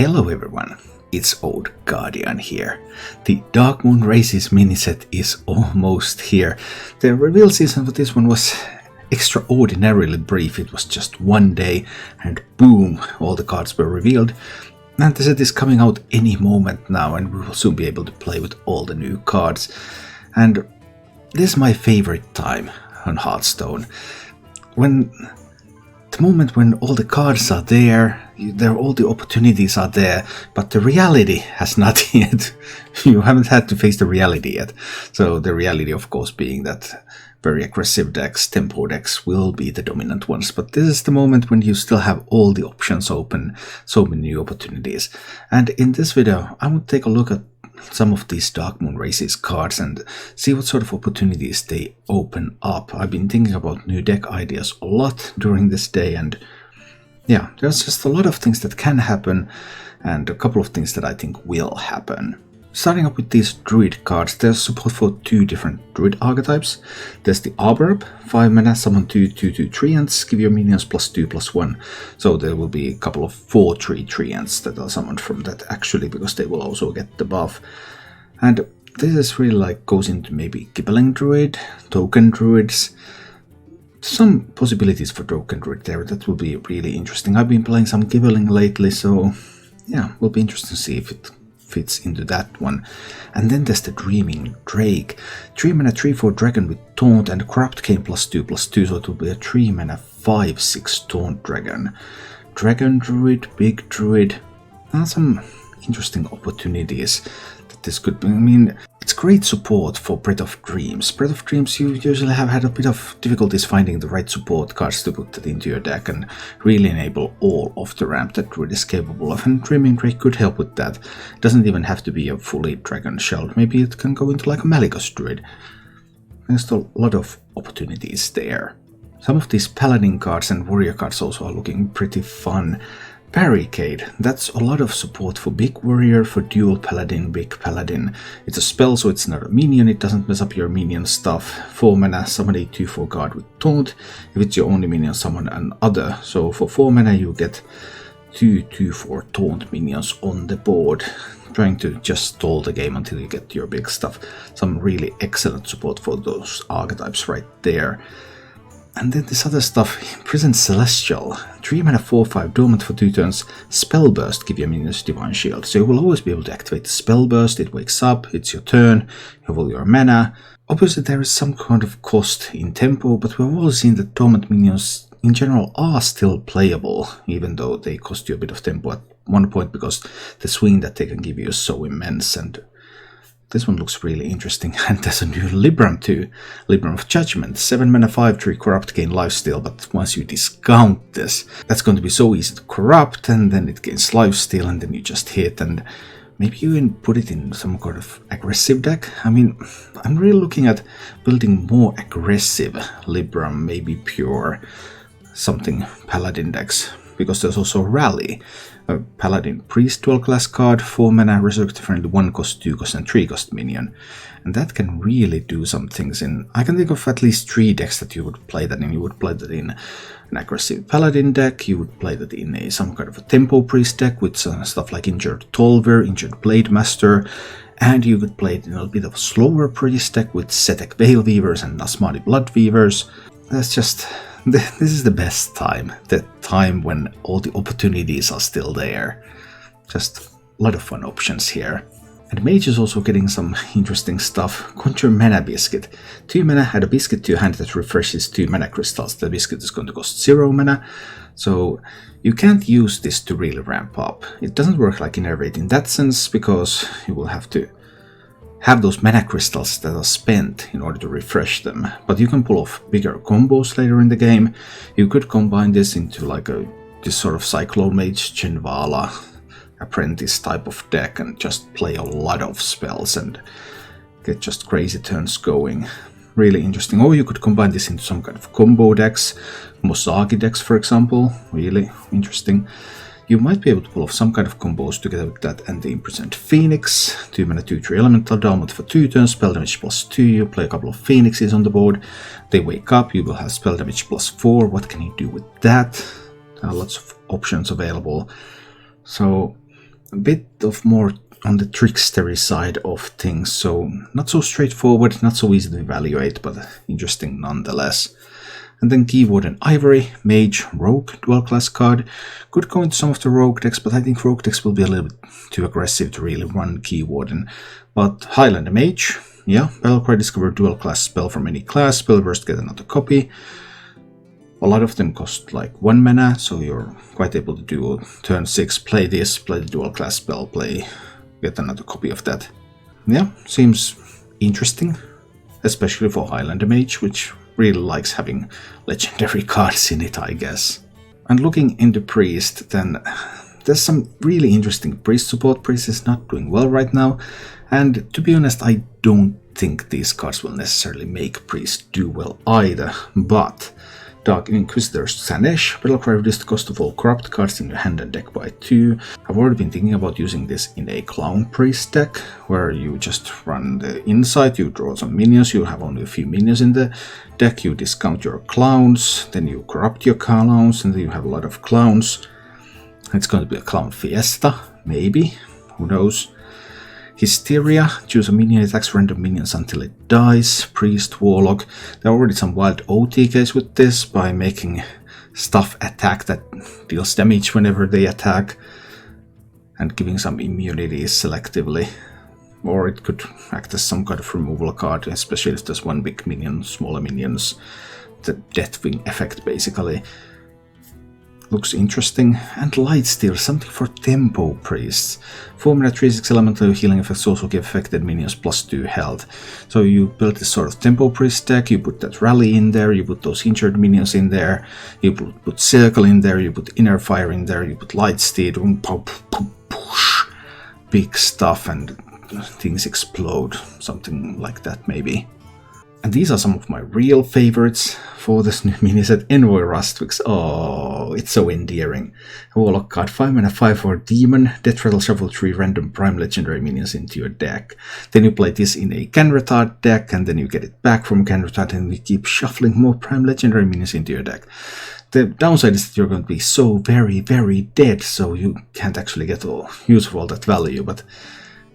Hello everyone, it's Old Guardian here. The Darkmoon Races miniset is almost here. The reveal season for this one was extraordinarily brief. It was just one day and boom, all the cards were revealed. And the set is coming out any moment now and we will soon be able to play with all the new cards. And this is my favorite time on Hearthstone. The moment when all the cards are there, all the opportunities are there, but the reality has not yet. You haven't had to face the reality yet. So the reality, of course, being that very aggressive decks, tempo decks will be the dominant ones. But this is the moment when you still have all the options open, so many new opportunities. And in this video, I will take a look at some of these Darkmoon Races cards and see what sort of opportunities they open up. I've been thinking about new deck ideas a lot during this day, and yeah, there's just a lot of things that can happen and a couple of things that I think will happen. Starting up with these Druid cards, there's support for two different Druid archetypes. There's the Arborb, 5 mana, summon 2/2/2 treants, give your minions +2/+1. So there will be a couple of 4/3 treants that are summoned from that actually, because they will also get the buff. And this is really like goes into maybe Gibbling Druid, Token Druids. Some possibilities for Token Druid there, that will be really interesting. I've been playing some Gibbling lately, so yeah, will be interesting to see if it fits into that one. And then there's the Dreaming Drake. 3 mana 3/4 dragon with taunt and corrupt cane +2/+2, so it will be a 3 mana 5/6 taunt dragon. Dragon Druid, Big Druid. Some interesting opportunities that this could be. I mean, it's great support for Breath of Dreams. Breath of Dreams, you usually have had a bit of difficulties finding the right support cards to put that into your deck and really enable all of the ramp that Druid is capable of, and Dreaming Drake could help with that. It doesn't even have to be a fully dragon shelled. Maybe it can go into like a Malygos Druid. There's a lot of opportunities there. Some of these Paladin cards and Warrior cards also are looking pretty fun. Barricade, that's a lot of support for Big Warrior, for Dual Paladin, Big Paladin. It's a spell, so it's not a minion, it doesn't mess up your minion stuff. 4 mana, summon a 2/4 guard with taunt. If it's your only minion, summon another. So for 4 mana you get 2/4 taunt minions on the board, trying to just stall the game until you get your big stuff. Some really excellent support for those archetypes right there. And then this other stuff, Prison Celestial, 3 mana 4/5 dormant for 2 turns, Spell Burst, give your minions Divine Shield. So you will always be able to activate the Spell Burst, it wakes up, it's your turn, you have all your mana. Obviously there is some kind of cost in tempo, but we've all seen that dormant minions in general are still playable, even though they cost you a bit of tempo at one point, because the swing that they can give you is so immense. And this one looks really interesting. And there's a new Libram too. Libram of Judgment. 7 mana 5/3 corrupt, gain lifesteal, but once you discount this, that's going to be so easy to corrupt, and then it gains lifesteal, and then you just hit, and maybe you can put it in some kind of aggressive deck. I mean, I'm really looking at building more aggressive Libram, maybe pure something Paladin decks, because there's also Rally. A Paladin Priest 12 class card, 4 mana, resurrect a friendly 1 cost, 2 cost and 3 cost minion. And that can really do some things in, I can think of at least 3 decks that you would play that in. You would play that in an aggressive Paladin deck, you would play that in some kind of a Tempo Priest deck with stuff like Injured Tolver, Injured Blade Master, and you could play it in a bit of a slower Priest deck with Setek Veil Weavers and Nasmadi Blood Weavers. That's just, this is the best time, the time when all the opportunities are still there. Just a lot of fun options here. And Mage is also getting some interesting stuff. Conjure Mana Biscuit. 2 mana, add a biscuit to your hand that refreshes 2 mana crystals. The biscuit is going to cost 0 mana, so you can't use this to really ramp up. It doesn't work like Innervate in that sense, because you will have to have those mana crystals that are spent in order to refresh them. But you can pull off bigger combos later in the game. You could combine this into like this sort of Cyclone Mage, Genvala, Apprentice type of deck and just play a lot of spells and get just crazy turns going. Really interesting. Or you could combine this into some kind of combo decks, Mosagi decks for example. Really interesting. You might be able to pull off some kind of combos together with that and the Imprisoned Phoenix. 2 mana 2/3 elemental, dormant for 2 turns, spell damage +2. You play a couple of Phoenixes on the board. They wake up, you will have spell damage +4. What can you do with that? Lots of options available. So a bit of more on the trickstery side of things, so not so straightforward, not so easy to evaluate, but interesting nonetheless. And then Key Warden Ivory, Mage, Rogue, dual class card. Could go into some of the Rogue decks, but I think Rogue decks will be a little bit too aggressive to really run Key Warden. But Highlander Mage, yeah, Battlecry, discover dual class spell from any class, spellburst, get another copy. A lot of them cost like 1 mana, so you're quite able to do turn 6, play this, play the dual class spell, get another copy of that. Yeah, seems interesting, especially for Highlander Mage, which really likes having legendary cards in it, I guess. And looking into Priest, then there's some really interesting Priest support. Priest is not doing well right now, and to be honest, I don't think these cards will necessarily make Priest do well either, but Dark Inquisitor Sanesh, Battlecry, reduce the cost of all corrupt cards in your hand and deck by 2. I've already been thinking about using this in a Clown Priest deck, where you just run the Insight, you draw some minions, you have only a few minions in the deck, you discount your clowns, then you corrupt your clowns, and then you have a lot of clowns. It's going to be a Clown Fiesta, maybe, who knows. Hysteria, choose a minion, attacks random minions until it dies. Priest, Warlock. There are already some wild OTKs with this by making stuff attack that deals damage whenever they attack and giving some immunities selectively. Or it could act as some kind of removal card, especially if there's one big minion, smaller minions. The Deathwing effect basically. Looks interesting. And Lightsteal, something for Tempo Priests. 4 mana 3/6 elemental healing effects also give affected minions +2 health. So you build this sort of Tempo Priest deck, you put that Rally in there, you put those injured minions in there, you put Circle in there, you put Inner Fire in there, you put Lightsteal, big stuff and things explode. Something like that maybe. And these are some of my real favorites for this new mini set. Envoy Rustwix. Oh, it's so endearing. A Warlock card, 5 mana 5/4 Demon. Death Rattle, shuffle 3 random Prime Legendary minions into your deck. Then you play this in a Canretard deck, and then you get it back from Canretard, and you keep shuffling more Prime Legendary minions into your deck. The downside is that you're going to be so very, very dead, so you can't actually get use of all that value, but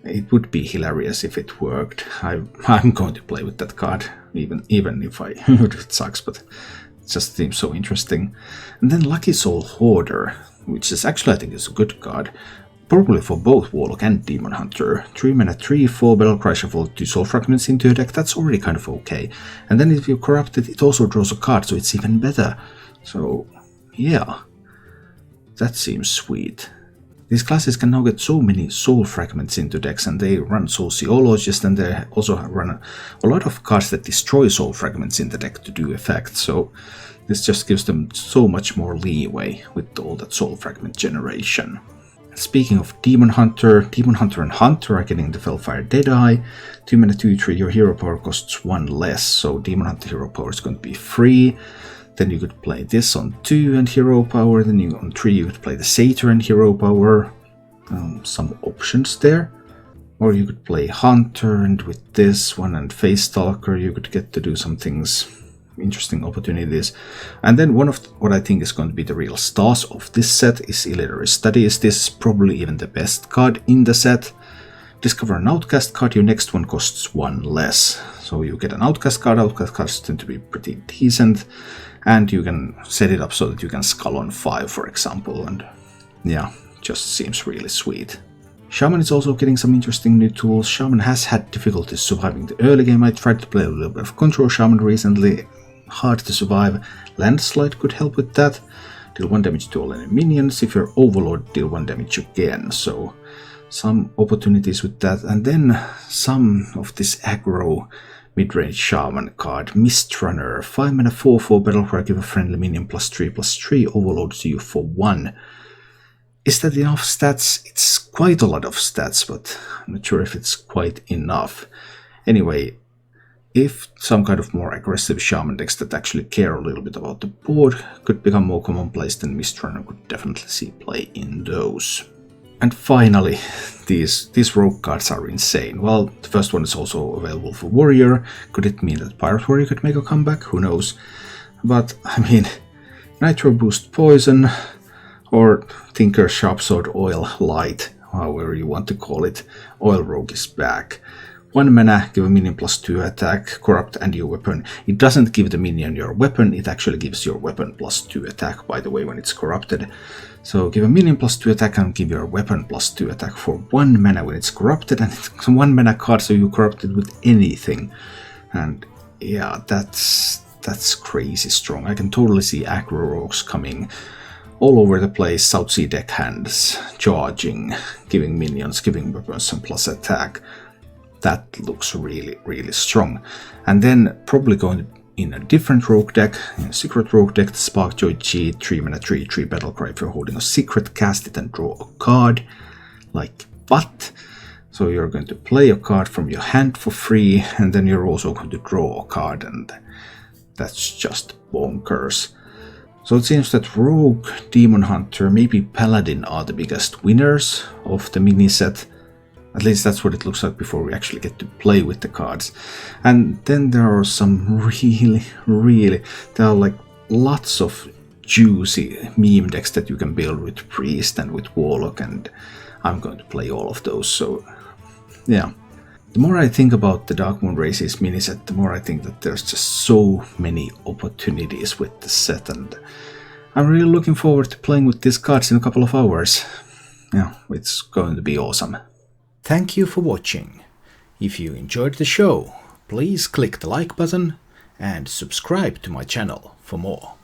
it would be hilarious if it worked. I'm going to play with that card, even if it sucks, but it just seems so interesting. And then Lucky Soul Hoarder, which is actually, I think, is a good card, probably for both Warlock and Demon Hunter. 3 mana 3/4 Battlecry, shuffle 2 Soul Fragments into your deck. That's already kind of okay. And then if you corrupt it, it also draws a card, so it's even better. So yeah, that seems sweet. These classes can now get so many soul fragments into decks, and they run Sociologist, and they also run a lot of cards that destroy soul fragments in the deck to do effects, so this just gives them so much more leeway with all that soul fragment generation. Speaking of Demon Hunter and Hunter are getting the Felfire Deadeye. 2 mana 2/3, your hero power costs 1 less, so Demon Hunter hero power is going to be free. Then you could play this on 2 and hero power, then on 3 you could play the Satyr and hero power. Some options there. Or you could play Hunter, and with this one and Face Stalker you could get to do some things, interesting opportunities. And then one of what I think is going to be the real stars of this set is Illiterate Studies. This is probably even the best card in the set. Discover an Outcast card, your next one costs 1 less. So you get an Outcast card, Outcast cards tend to be pretty decent. And you can set it up so that you can Skull on 5, for example, and yeah, just seems really sweet. Shaman is also getting some interesting new tools. Shaman has had difficulties surviving the early game. I tried to play a little bit of Control Shaman recently. Hard to survive. Landslide could help with that. Deal 1 damage to all enemy minions. If you're Overlord, deal 1 damage again. So some opportunities with that. And then some of this aggro mid-range Shaman card, Mistrunner, 5 mana 4/4 Battlecry, give a friendly minion +3/+3, overload to you for 1. Is that enough stats? It's quite a lot of stats, but I'm not sure if it's quite enough. Anyway, if some kind of more aggressive Shaman decks that actually care a little bit about the board could become more commonplace, then Mistrunner could definitely see play in those. And finally, these rogue cards are insane. Well, the first one is also available for Warrior. Could it mean that Pirate Warrior could make a comeback? Who knows? But, I mean, Nitro Boost Poison or Tinker Sharpsword Oil Light. however you want to call it. Oil Rogue is back. 1 mana, give a minion +2 attack, corrupt and your weapon. It doesn't give the minion your weapon, it actually gives your weapon +2 attack, by the way, when it's corrupted. So give a minion +2 attack and give your weapon +2 attack for 1 mana when it's corrupted, and it's 1 mana card, so you corrupt it with anything. And yeah, that's crazy strong. I can totally see aggro rogues coming all over the place, South Sea deckhands, charging, giving minions, giving weapons some plus attack. That looks really, really strong. And then probably going in a different rogue deck, in a secret rogue deck, the Sparkjoy cheat, 3 mana 3/3 battle cry. If you're holding a secret, cast it and draw a card. Like what? So you're going to play a card from your hand for free, and then you're also going to draw a card, and that's just bonkers. So it seems that Rogue, Demon Hunter, maybe Paladin are the biggest winners of the mini set. At least that's what it looks like before we actually get to play with the cards. And then there are some there are like lots of juicy meme decks that you can build with Priest and with Warlock, and I'm going to play all of those. So yeah, the more I think about the Darkmoon Races mini set, the more I think that there's just so many opportunities with the set, and I'm really looking forward to playing with these cards in a couple of hours. Yeah, it's going to be awesome. Thank you for watching. If you enjoyed the show, please click the like button and subscribe to my channel for more.